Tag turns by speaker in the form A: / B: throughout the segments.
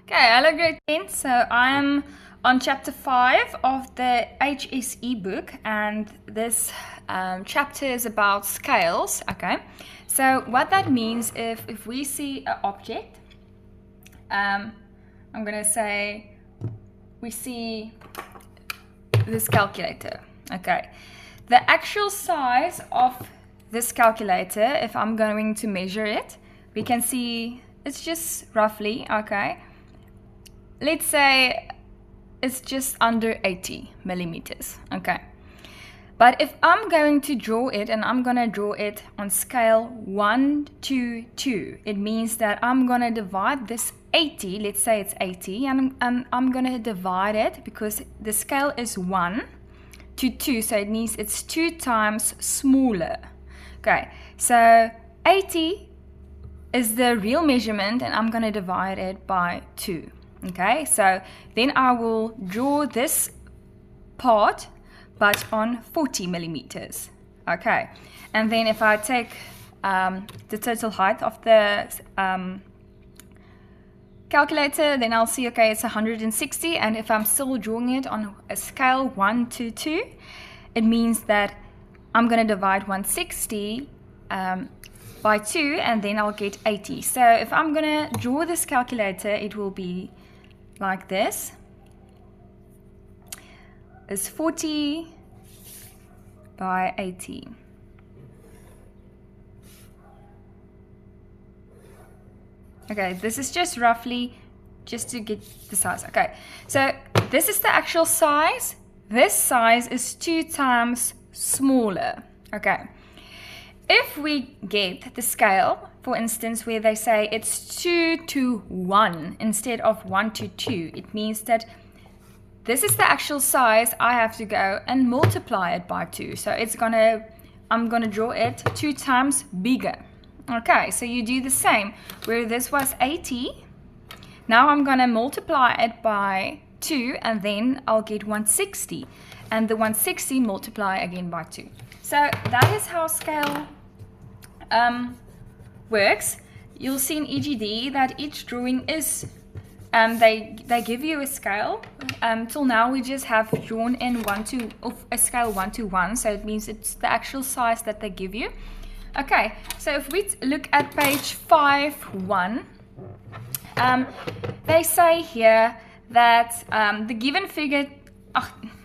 A: Okay, hello grade 10. So I'm on chapter 5 of the HSE book, and this chapter is about scales. Okay, so what that means, if we see an object, I'm going to say we see this calculator. Okay, the actual size of this calculator, if I'm going to measure it, we can see it's just roughly, okay, let's say it's just under 80 millimeters, okay. But if I'm going to draw it, and I'm going to draw it on scale 1 to 2, it means that I'm going to divide this 80, let's say it's 80, and I'm going to divide it because the scale is 1 to 2, so it means it's 2 times smaller. Okay, so 80 is the real measurement, and I'm going to divide it by 2. Okay, so then I will draw this part, but on 40 millimeters. Okay, and then if I take the total height of the calculator, then I'll see, okay, it's 160, and if I'm still drawing it on a scale 1 to 2, it means that I'm going to divide 160 by 2, and then I'll get 80. So if I'm going to draw this calculator, it will be like this. It's 40 by 80. Okay, this is just roughly just to get the size. Okay, so this is the actual size. This size is 2 times smaller. Okay, if we get the scale, for instance, where they say it's 2 to 1 instead of 1 to 2, it means that this is the actual size. I have to go and multiply it by 2. So I'm gonna draw it 2 times bigger. Okay, so you do the same. Where this was 80, now I'm gonna multiply it by 2, and then I'll get 160. And the 160 multiply again by 2. So that is how scale works. You'll see in EGD that each drawing is, they give you a scale. Till now we just have drawn in a scale 1 to 1, so it means it's the actual size that they give you. Okay, so if we look at page 5.1, they say here that the given figure,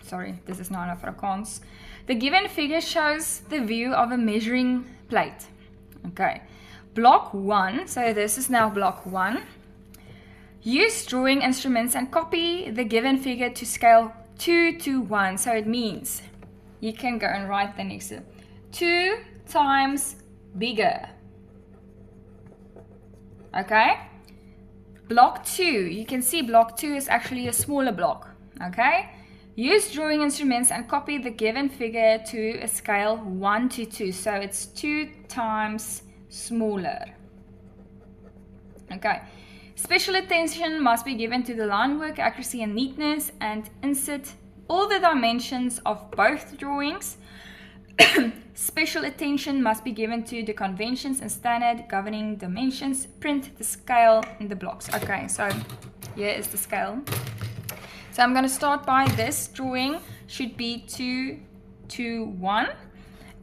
A: sorry, this is not Afrikaans. The given figure shows the view of a measuring plate. Okay, block 1, so this is now block 1. Use drawing instruments and copy the given figure to scale 2 to 1. So it means you can go and write the next 2 times bigger. Okay, block 2, you can see block 2 is actually a smaller block. Okay, use drawing instruments and copy the given figure to a scale 1 to 2. So it's 2 times smaller. Okay, special attention must be given to the line work, accuracy and neatness, and insert all the dimensions of both drawings. Special attention must be given to the conventions and standard governing dimensions. Print the scale in the blocks. Okay, so here is the scale. So I'm going to start by this drawing should be 2 to 1,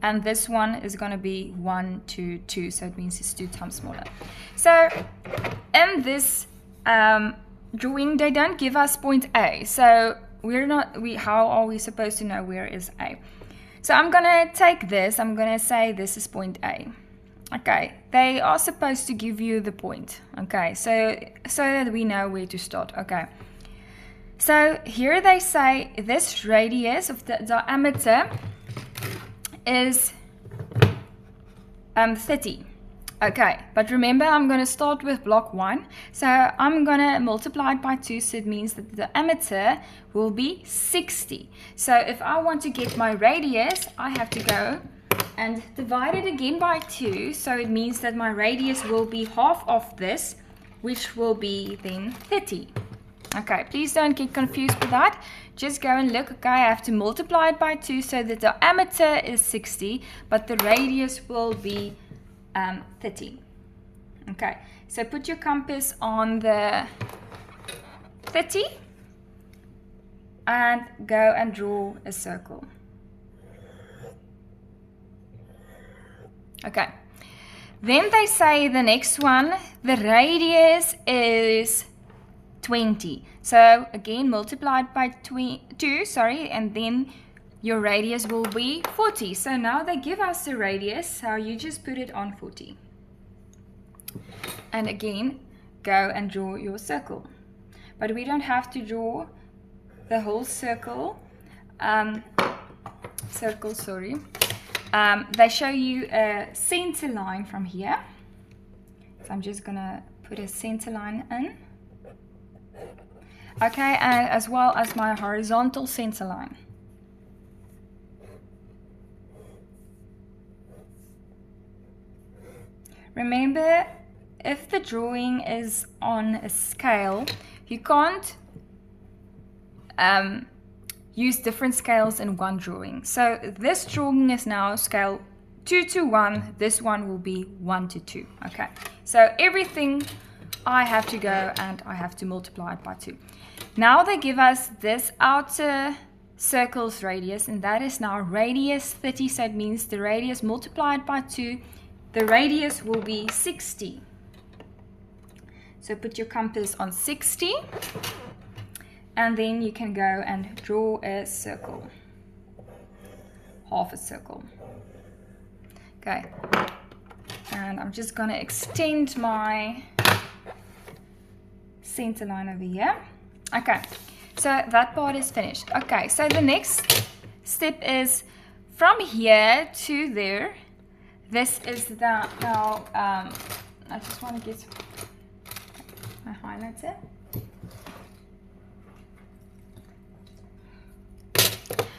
A: and this one is going to be 1 to 2, so it means it's 2 times smaller. So in this drawing, they don't give us point A, so how are we supposed to know where is A? So I'm going to take this, I'm going to say this is point A. Okay, they are supposed to give you the point. Okay, so that we know where to start. Okay, so here they say this radius of the diameter is 30. Okay, but remember, I'm going to start with block 1. So I'm going to multiply it by 2, so it means that the diameter will be 60. So if I want to get my radius, I have to go and divide it again by 2. So it means that my radius will be half of this, which will be then 30. Okay, please don't get confused with that. Just go and look. Okay, I have to multiply it by 2, so the diameter is 60, but the radius will be 30. Okay, so put your compass on the 30 and go and draw a circle. Okay, then they say the next one, the radius is 20. So again, multiplied by 2, and then your radius will be 40. So now they give us the radius, so you just put it on 40. And again, go and draw your circle. But we don't have to draw the whole circle. They show you a center line from here. So I'm just gonna put a center line in. Okay, and as well as my horizontal center line. Remember, if the drawing is on a scale, you can't use different scales in one drawing. So this drawing is now scale 2:1, this one will be 1:2. Okay, so everything I have to go and I have to multiply it by 2. Now they give us this outer circle's radius, and that is now radius 30, so it means the radius multiplied by 2, the radius will be 60. So put your compass on 60, and then you can go and draw a circle, half a circle. Okay, and I'm just going to extend my center line over here. Okay, so that part is finished. Okay, so the next step is from here to there. This is the, now, I just want to get my highlighter.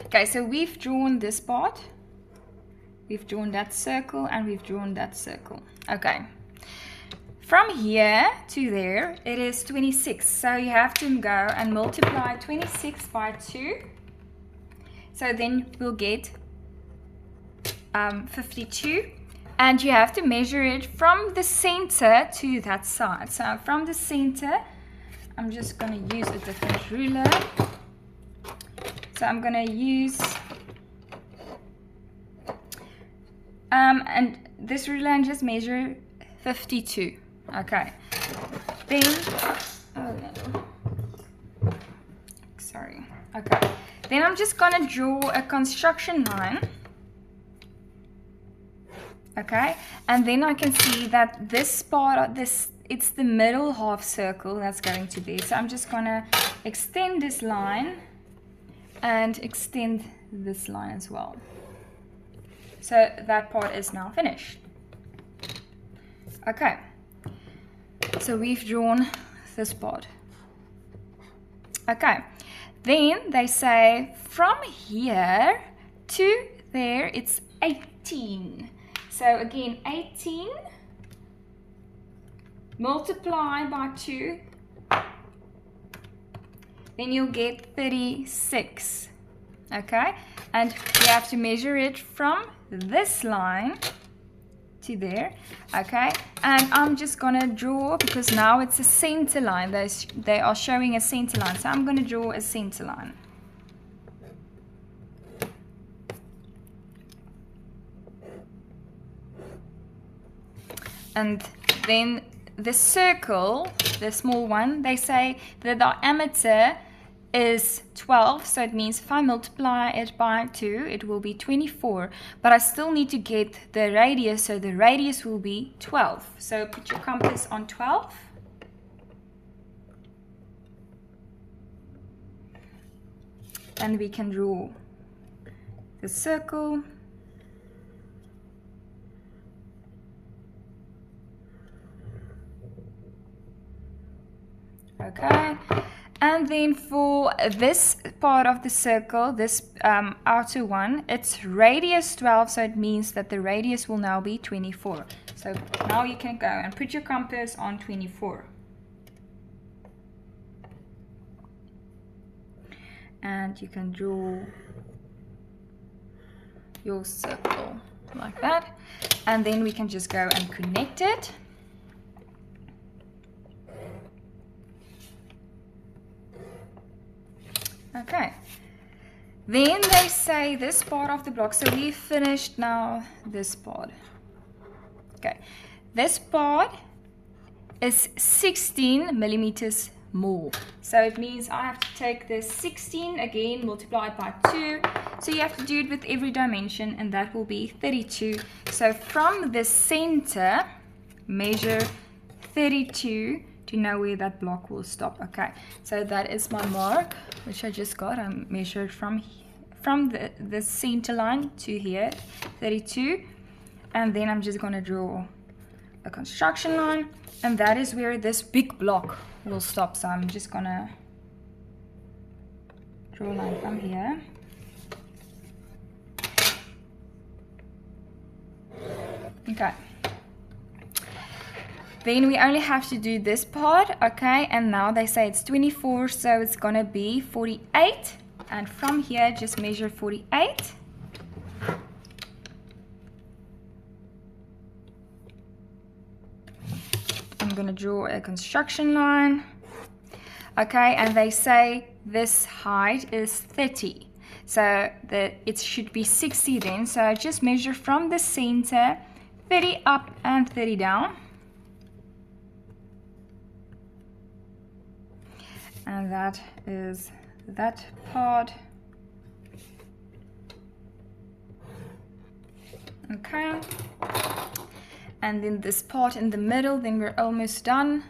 A: Okay, so we've drawn this part, we've drawn that circle, and we've drawn that circle. Okay, from here to there, it is 26. So you have to go and multiply 26 by 2. So then we'll get 52. And you have to measure it from the center to that side. So from the center, I'm just going to use a different ruler. So I'm going to use and this ruler, and just measure 52. Okay, then okay, then I'm just going to draw a construction line. Okay, and then I can see that this part, it's the middle half circle that's going to be. So I'm just going to extend this line and extend this line as well. So that part is now finished. Okay, so we've drawn this part. Okay, then they say from here to there, it's 18. So again, 18 multiply by 2, then you'll get 36. Okay, and you have to measure it from this line to there. Okay, and I'm just gonna draw, because now it's a center line. They are showing a center line, so I'm gonna draw a center line. And then the circle, the small one, they say the diameter is 12, so it means if I multiply it by 2, it will be 24. But I still need to get the radius, so the radius will be 12. So put your compass on 12. And we can draw the circle. Okay, and then for this part of the circle, this outer one, it's radius 12, so it means that the radius will now be 24. So now you can go and put your compass on 24. And you can draw your circle like that. And then we can just go and connect it. Okay. Then they say this part of the block, so we finished now this part. Okay, this part is 16 millimeters more. So it means I have to take this 16 again, multiplied by 2. So you have to do it with every dimension, and that will be 32. So from the center, measure 32 to know where that block will stop. Okay, so that is my mark, which I just got. I measured from the center line to here, 32, and then I'm just going to draw a construction line, and that is where this big block will stop. So I'm just going to draw a line from here. Okay. Then we only have to do this part, okay, and now they say it's 24, so it's gonna be 48, and from here just measure 48. I'm gonna draw a construction line, okay, and they say this height is 30, so it should be 60 then, so I just measure from the center, 30 up and 30 down. And that is that part. Okay. And then this part in the middle, then we're almost done.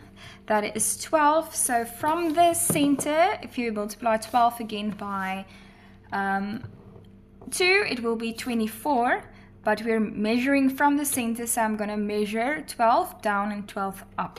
A: That is 12. So from the center, if you multiply 12 again by 2, it will be 24. But we're measuring from the center, so I'm going to measure 12 down and 12 up.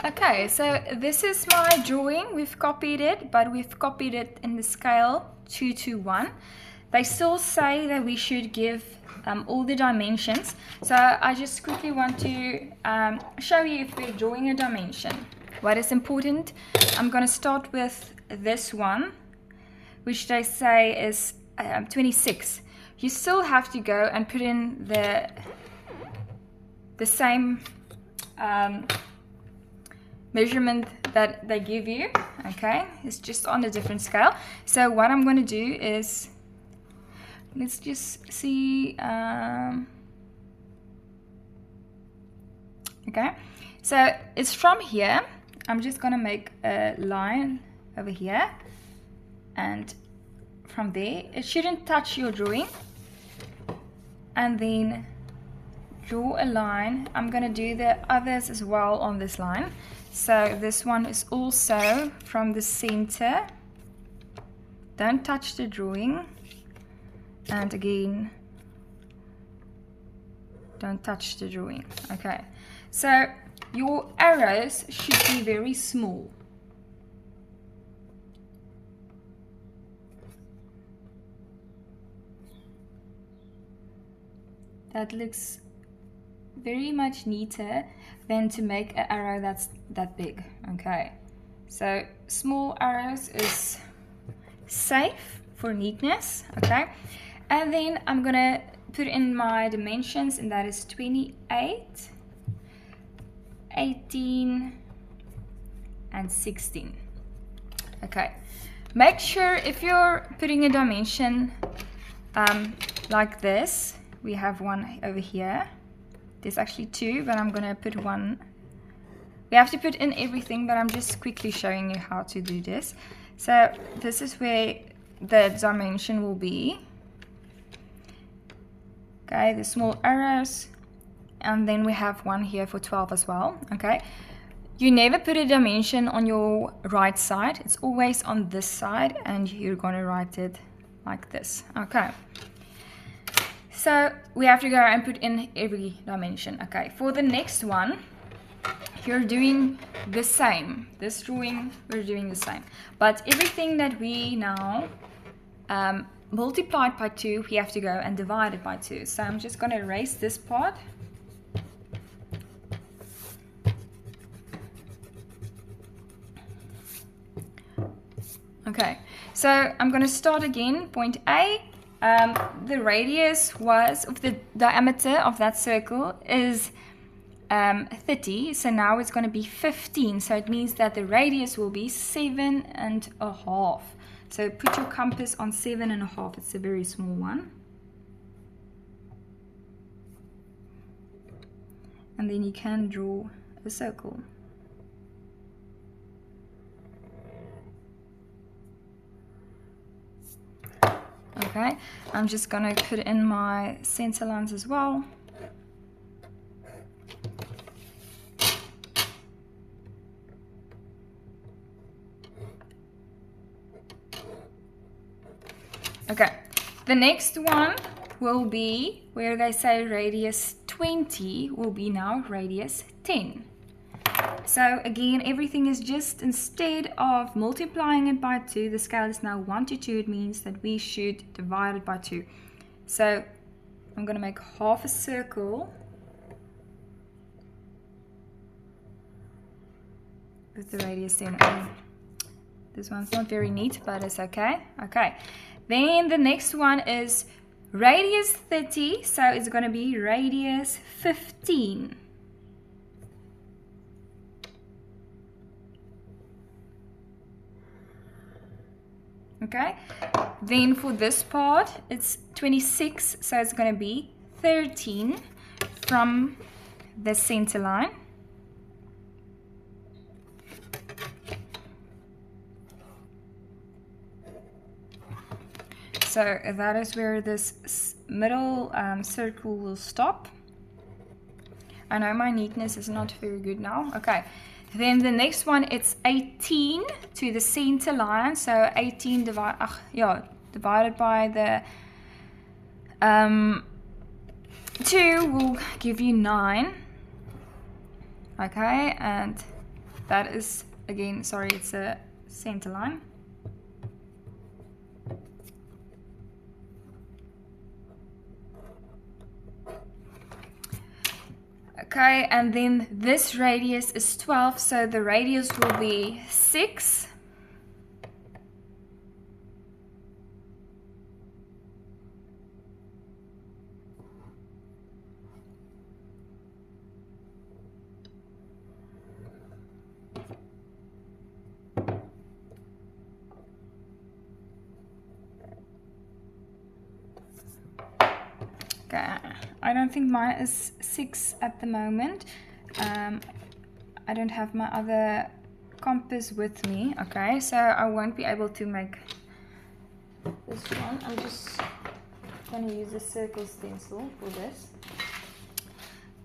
A: Okay, so this is my drawing. We've copied it, but we've copied it in the scale 2:1. They still say that we should give all the dimensions. So I just quickly want to show you if we're drawing a dimension. What is important? I'm going to start with this one, which they say is 26. You still have to go and put in the same measurement that they give you, okay? It's just on a different scale. So what I'm going to do is, let's just see, okay, so it's from here. I'm just going to make a line over here, and from there, it shouldn't touch your drawing, and then draw a line. I'm going to do the others as well on this line. So this one is also from the center. Don't touch the drawing. And again, don't touch the drawing. Okay, so your arrows should be very small. That looks very much neater than to make an arrow that's that big. Okay, so small arrows is safe for neatness. Okay, and then I'm gonna put in my dimensions, and that is 28, 18 and 16. Okay, make sure if you're putting a dimension like this, we have one over here. There's actually two, but I'm gonna put one. We have to put in everything, but I'm just quickly showing you how to do this. So this is where the dimension will be. Okay, the small arrows, and then we have one here for 12 as well. Okay, you never put a dimension on your right side. It's always on this side, and you're gonna write it like this. Okay. So we have to go and put in every dimension. Okay, for the next one, you're doing the same. This drawing, we're doing the same. But everything that we now multiplied by 2, we have to go and divide it by 2. So I'm just going to erase this part. Okay, so I'm going to start again, point A, the radius was, of the diameter of that circle is 30, so now it's going to be 15, so it means that the radius will be 7.5. So put your compass on 7.5, it's a very small one. And then you can draw a circle. Okay, I'm just going to put in my center lines as well. Okay, the next one will be where they say radius 20 will be now radius 10. So again, everything is just, instead of multiplying it by 2, the scale is now 1 to 2, it means that we should divide it by 2. So I'm going to make half a circle with the radius 10. This one's not very neat, but it's okay. Okay, then the next one is radius 30, so it's going to be radius 15. Okay, then for this part it's 26, so it's going to be 13 from the center line. So that is where this middle circle will stop. I know my neatness is not very good now. Okay, then the next one, it's 18 to the center line. So 18 divided by the 2 will give you 9. Okay, and that is, again, sorry, it's a center line. Okay, and then this radius is 12, so the radius will be 6. Okay, I don't think mine is 6 at the moment. I don't have my other compass with me. Okay, so I won't be able to make this one. I'm just going to use a circle stencil for this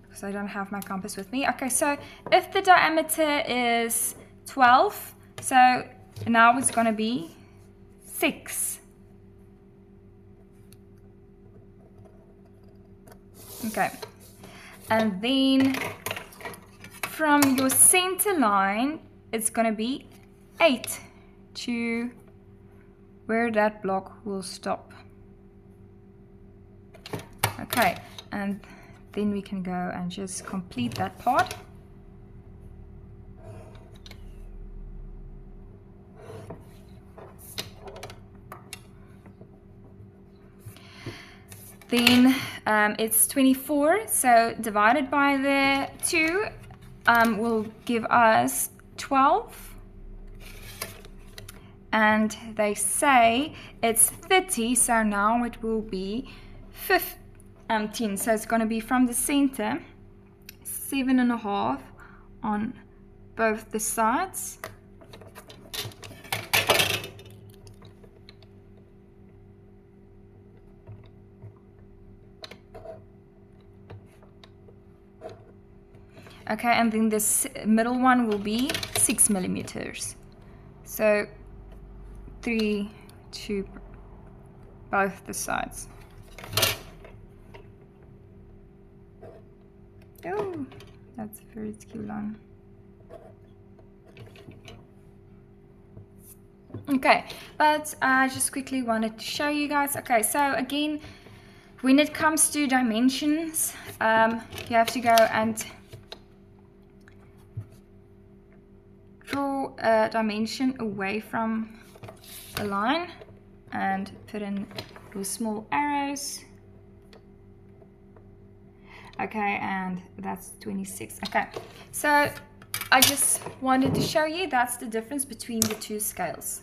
A: because I don't have my compass with me. Okay, so if the diameter is 12, so now it's going to be 6. Okay, and then from your center line, it's going to be 8 to where that block will stop. Okay, and then we can go and just complete that part. Then it's 24, so divided by the 2 will give us 12. And they say it's 30, so now it will be 15. So it's going to be from the center, 7.5 on both the sides. Okay, and then this middle one will be 6 millimeters. So 3 to both the sides. Oh, that's very too long. Okay, but I just quickly wanted to show you guys. Okay, so again, when it comes to dimensions, you have to go and draw a dimension away from the line, and put in your small arrows. Okay, and that's 26. Okay, so I just wanted to show you that's the difference between the two scales.